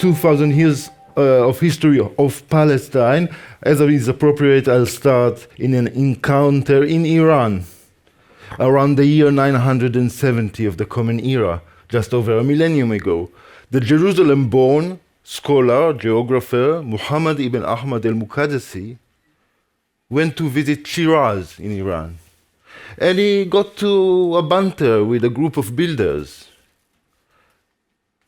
2,000 years of history of Palestine. As it is appropriate, I'll start in an encounter in Iran around the year 970 of the Common Era, just over a millennium ago. The Jerusalem-born scholar, geographer, Muhammad ibn Ahmad al-Muqaddasi went to visit Shiraz in Iran. And he got to a banter with a group of builders.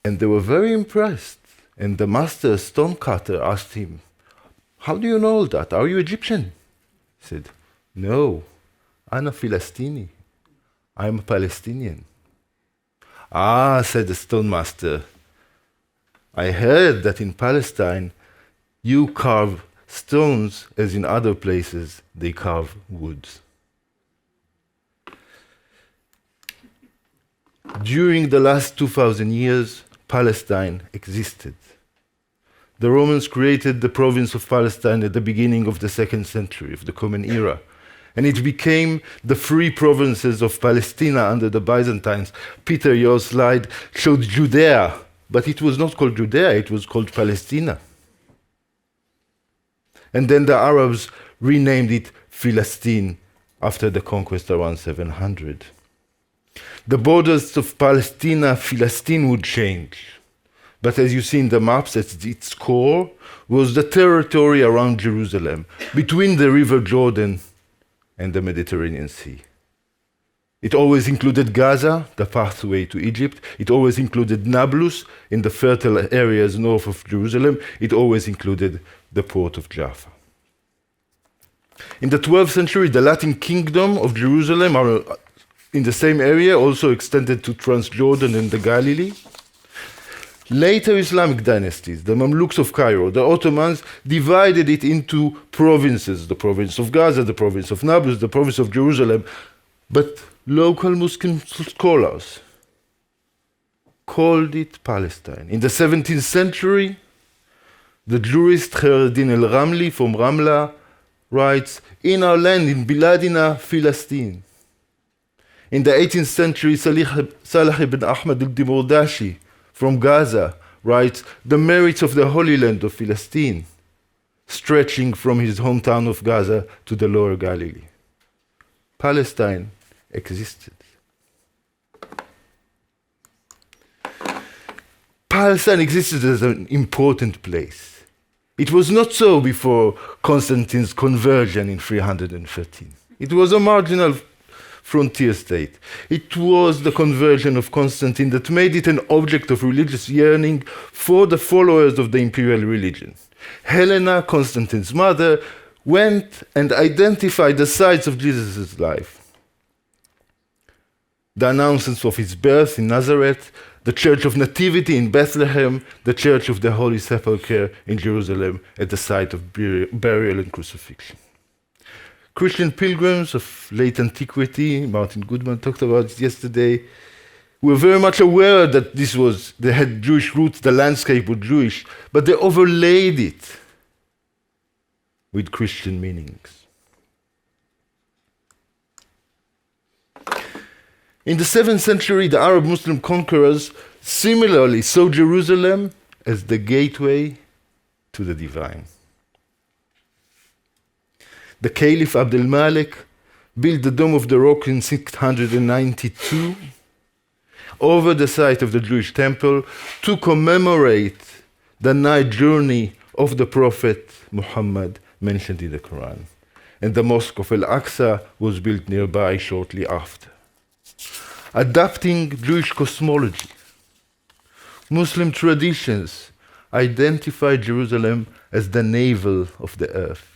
And they were very impressed. And the master stonecutter asked him, "How do you know all that? Are you Egyptian?" He said, "No, I'm a Philistini. I'm a Palestinian." "Ah," said the stonemaster, "I heard that in Palestine you carve stones as in other places they carve woods." During the last 2,000 years, Palestine existed. The Romans created the province of Palestine at the beginning of the 2nd century of the Common Era, and it became the free provinces of Palestina under the Byzantines. Peter, your slide showed Judea, but it was not called Judea, it was called Palestina. And then the Arabs renamed it Philistine after the conquest around 700. The borders of Palestina, Philistine would change. But as you see in the maps, at its core was the territory around Jerusalem, between the River Jordan and the Mediterranean Sea. It always included Gaza, the pathway to Egypt. It always included Nablus, in the fertile areas north of Jerusalem. It always included the port of Jaffa. In the 12th century, the Latin kingdom of Jerusalem, in the same area, also extended to Transjordan and the Galilee. Later Islamic dynasties, the Mamluks of Cairo, the Ottomans, divided it into provinces, the province of Gaza, the province of Nablus, the province of Jerusalem. But local Muslim scholars called it Palestine. In the 17th century, the jurist Khairuddin al-Ramli from Ramla writes, "In our land, in Biladina, Philistine." In the 18th century, Salah ibn Ahmad al-Dimordashi from Gaza writes, "The merits of the Holy Land of Philistine," stretching from his hometown of Gaza to the lower Galilee. Palestine existed. Palestine existed as an important place. It was not so before Constantine's conversion in 313. It was a marginal frontier state. It was the conversion of Constantine that made it an object of religious yearning for the followers of the imperial religion. Helena, Constantine's mother, went and identified the sites of Jesus' life. The announcements of his birth in Nazareth, the Church of Nativity in Bethlehem, the Church of the Holy Sepulchre in Jerusalem at the site of burial and crucifixion. Christian pilgrims of late antiquity, Martin Goodman talked about it yesterday, were very much aware that they had Jewish roots, the landscape was Jewish, but they overlaid it with Christian meanings. In the 7th century, the Arab Muslim conquerors similarly saw Jerusalem as the gateway to the divine. The Caliph Abd al-Malik built the Dome of the Rock in 692 over the site of the Jewish temple to commemorate the night journey of the Prophet Muhammad mentioned in the Quran. And the Mosque of Al-Aqsa was built nearby shortly after. Adapting Jewish cosmology, Muslim traditions identify Jerusalem as the navel of the earth,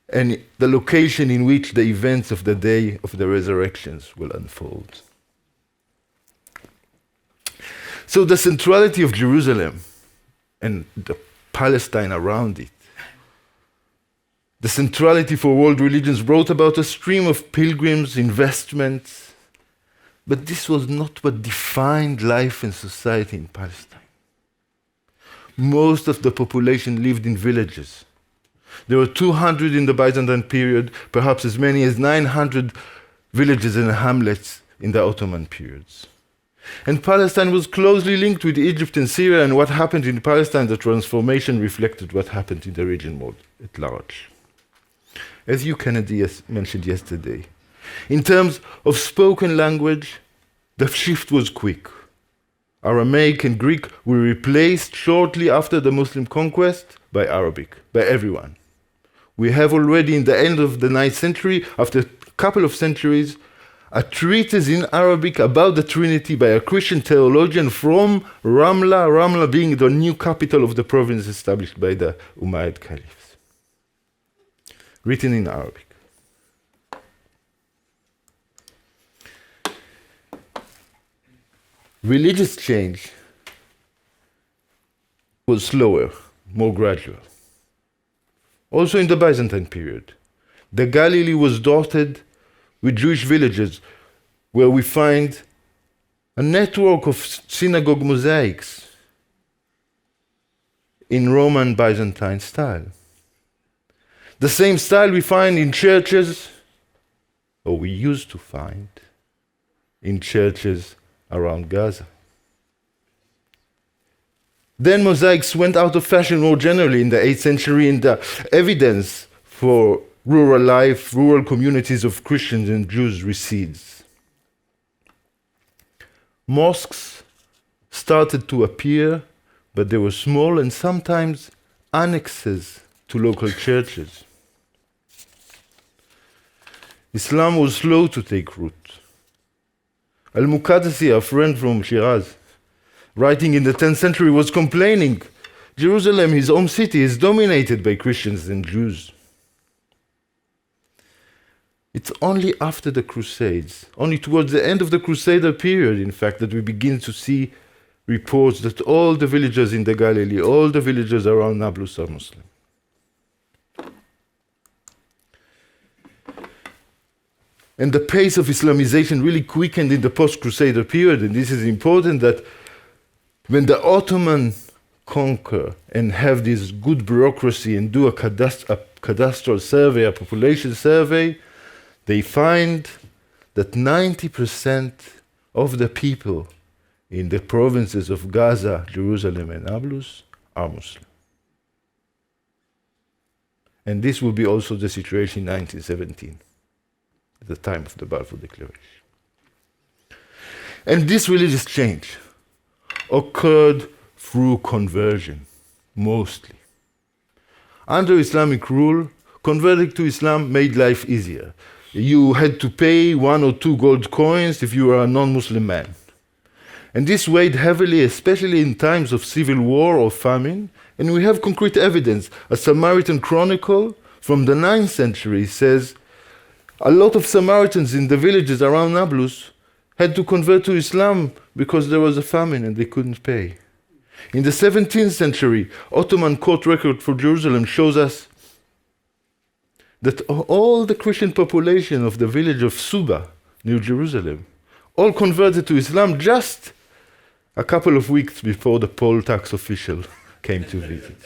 and the location in which the events of the day of the resurrections will unfold. So the centrality of Jerusalem and the Palestine around it, the centrality for world religions brought about a stream of pilgrims, investments, but this was not what defined life and society in Palestine. Most of the population lived in villages. There were 200 in the Byzantine period, perhaps as many as 900 villages and hamlets in the Ottoman periods. And Palestine was closely linked with Egypt and Syria, and what happened in Palestine, the transformation reflected what happened in the region more at large. As you, Kennedy, mentioned yesterday, in terms of spoken language, the shift was quick. Aramaic and Greek were replaced shortly after the Muslim conquest by Arabic, by everyone. We have already in the end of the 9th century, after a couple of centuries, a treatise in Arabic about the Trinity by a Christian theologian from Ramla, Ramla being the new capital of the province established by the Umayyad caliphs. Written in Arabic. Religious change was slower, more gradual. Also in the Byzantine period, the Galilee was dotted with Jewish villages where we find a network of synagogue mosaics in Roman Byzantine style. The same style we find in churches, or we used to find, in churches around Gaza. Then mosaics went out of fashion more generally in the 8th century, and the evidence for rural life, rural communities of Christians and Jews recedes. Mosques started to appear, but they were small and sometimes annexes to local churches. Islam was slow to take root. Al-Muqaddasi, a friend from Shiraz, writing in the 10th century, was complaining, Jerusalem, his home city, is dominated by Christians and Jews. It's only after the Crusades, only towards the end of the Crusader period, in fact, that we begin to see reports that all the villagers in the Galilee, all the villagers around Nablus are Muslim. And the pace of Islamization really quickened in the post-Crusader period, and this is important that when the Ottoman conquer and have this good bureaucracy and do a cadastral survey, a population survey, they find that 90% of the people in the provinces of Gaza, Jerusalem, and Nablus are Muslim. And this will be also the situation in 1917, at the time of the Balfour Declaration. And this religious change occurred through conversion, mostly. Under Islamic rule, converting to Islam made life easier. You had to pay 1 or 2 gold coins if you were a non-Muslim man. And this weighed heavily, especially in times of civil war or famine, and we have concrete evidence. A Samaritan chronicle from the 9th century says a lot of Samaritans in the villages around Nablus had to convert to Islam because there was a famine and they couldn't pay. In the 17th century, Ottoman court record for Jerusalem shows us that all the Christian population of the village of Suba, near Jerusalem, all converted to Islam just a couple of weeks before the poll tax official came to visit.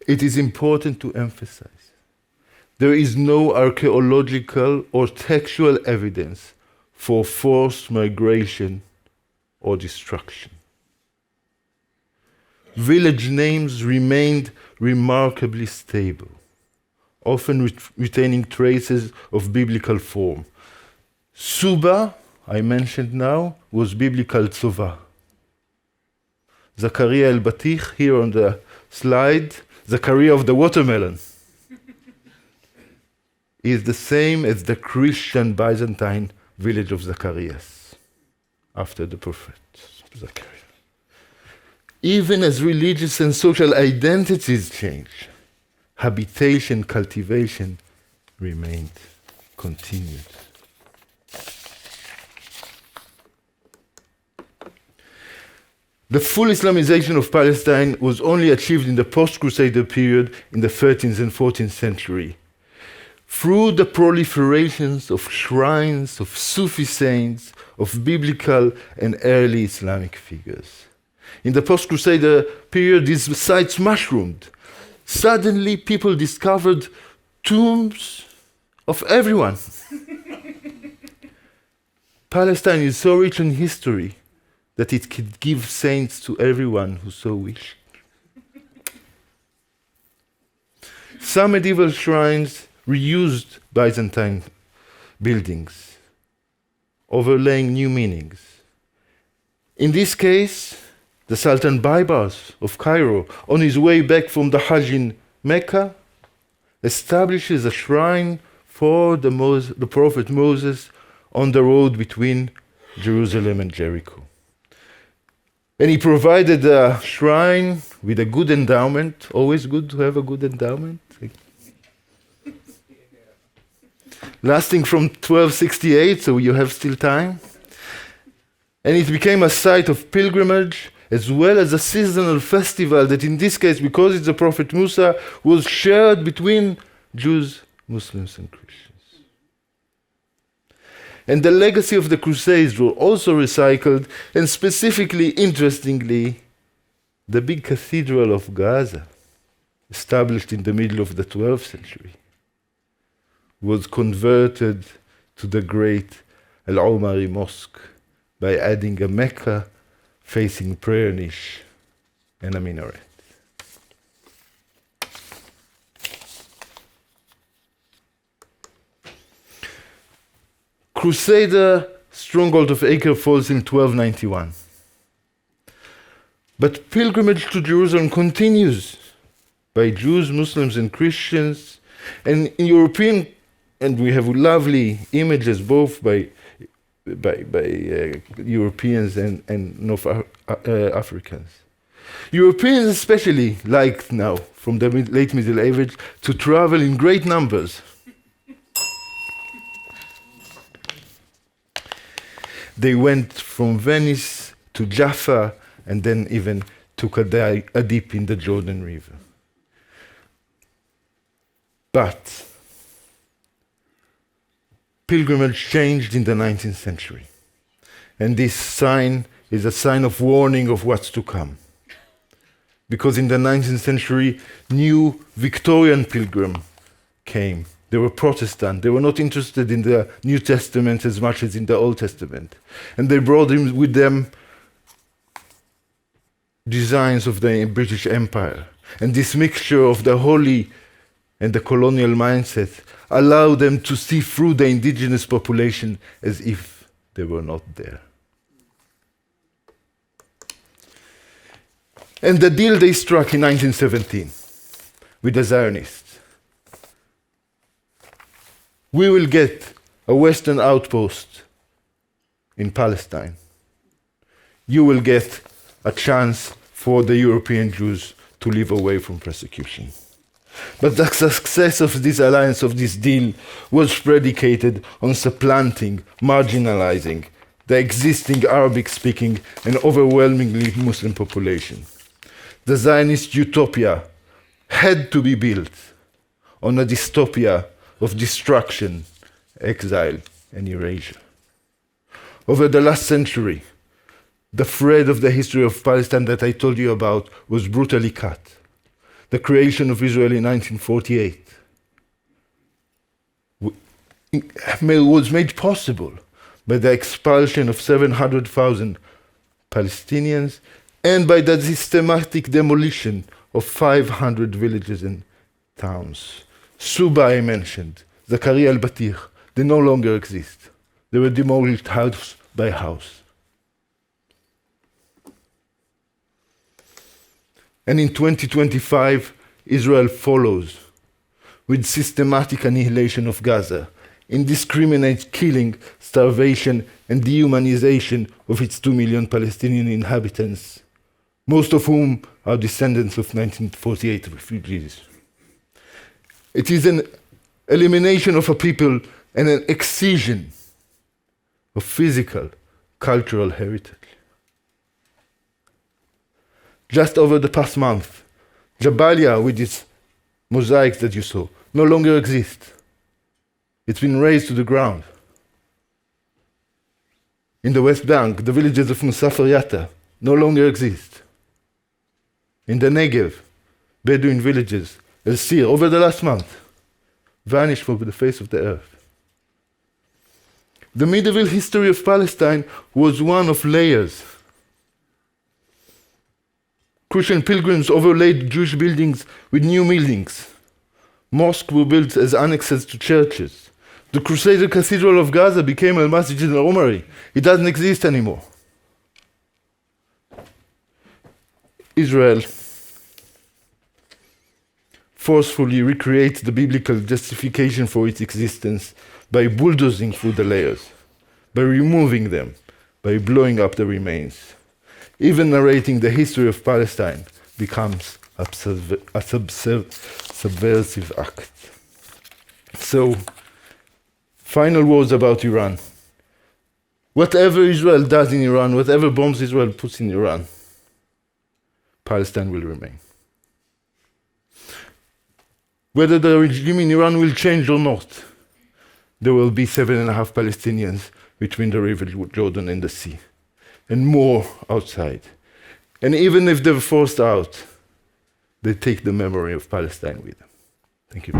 It is important to emphasize there is no archaeological or textual evidence for forced migration or destruction. Village names remained remarkably stable, often retaining traces of biblical form. Suba, I mentioned now, was biblical Tzova. Zachariah el-Batich, here on the slide, Zachariah of the watermelon, is the same as the Christian Byzantine village of Zacharias, after the prophet Zachariah. Even as religious and social identities change, habitation, cultivation remained, continued. The full Islamization of Palestine was only achieved in the post-Crusader period in the 13th and 14th century, through the proliferations of shrines, of Sufi saints, of biblical and early Islamic figures. In the post-Crusader period, these sites mushroomed. Suddenly, people discovered tombs of everyone. Palestine is so rich in history that it could give saints to everyone who so wished. Some medieval shrines reused Byzantine buildings, overlaying new meanings. In this case, the Sultan Baybars of Cairo, on his way back from the Hajj in Mecca, establishes a shrine for the prophet Moses on the road between Jerusalem and Jericho. And he provided a shrine with a good endowment, always good to have a good endowment, lasting from 1268, so you have still time. And it became a site of pilgrimage as well as a seasonal festival that in this case, because it's the Prophet Musa, was shared between Jews, Muslims and Christians. And the legacy of the Crusades were also recycled, and specifically, interestingly, the big cathedral of Gaza, established in the middle of the 12th century, was converted to the great Al-Umari Mosque by adding a Mecca-facing prayer niche and a minaret. Crusader stronghold of Acre falls in 1291. But pilgrimage to Jerusalem continues by Jews, Muslims, and Christians, and in European, and we have lovely images both by Europeans and North Africans. Europeans especially liked now, from the late Middle Ages, to travel in great numbers. They went from Venice to Jaffa and then even took a dip in the Jordan River. But pilgrimage changed in the 19th century. And this sign is a sign of warning of what's to come. Because in the 19th century, new Victorian pilgrims came. They were Protestant. They were not interested in the New Testament as much as in the Old Testament. And they brought with them designs of the British Empire. And this mixture of the holy and the colonial mindset allowed them to see through the indigenous population as if they were not there. And the deal they struck in 1917 with the Zionists. We will get a Western outpost in Palestine. You will get a chance for the European Jews to live away from persecution. But the success of this alliance, of this deal, was predicated on supplanting, marginalizing the existing Arabic-speaking and overwhelmingly Muslim population. The Zionist utopia had to be built on a dystopia of destruction, exile, and erasure. Over the last century, the thread of the history of Palestine that I told you about was brutally cut. The creation of Israel in 1948 was made possible by the expulsion of 700,000 Palestinians and by the systematic demolition of 500 villages and towns. Suba I mentioned, Zakaria al-Batir, they no longer exist. They were demolished house by house. And in 2025, Israel follows with systematic annihilation of Gaza, indiscriminate killing, starvation, and dehumanization of its 2 million Palestinian inhabitants, most of whom are descendants of 1948 refugees. It is an elimination of a people and an excision of physical, cultural heritage. Just over the past month, Jabalia, with its mosaics that you saw, no longer exists. It's been razed to the ground. In the West Bank, the villages of Musafir Yatta no longer exist. In the Negev, Bedouin villages, El Sir, over the last month, vanished from the face of the earth. The medieval history of Palestine was one of layers. Christian pilgrims overlaid Jewish buildings with new buildings. Mosques were built as annexes to churches. The Crusader Cathedral of Gaza became Al Masjid al-Umari. It doesn't exist anymore. Israel forcefully recreates the biblical justification for its existence by bulldozing through the layers, by removing them, by blowing up the remains. Even narrating the history of Palestine becomes a subversive act. So, final words about Iran. Whatever Israel does in Iran, whatever bombs Israel puts in Iran, Palestine will remain. Whether the regime in Iran will change or not, there will be 7.5 Palestinians between the river Jordan and the sea, and more outside. And even if they're forced out, they take the memory of Palestine with them. Thank you.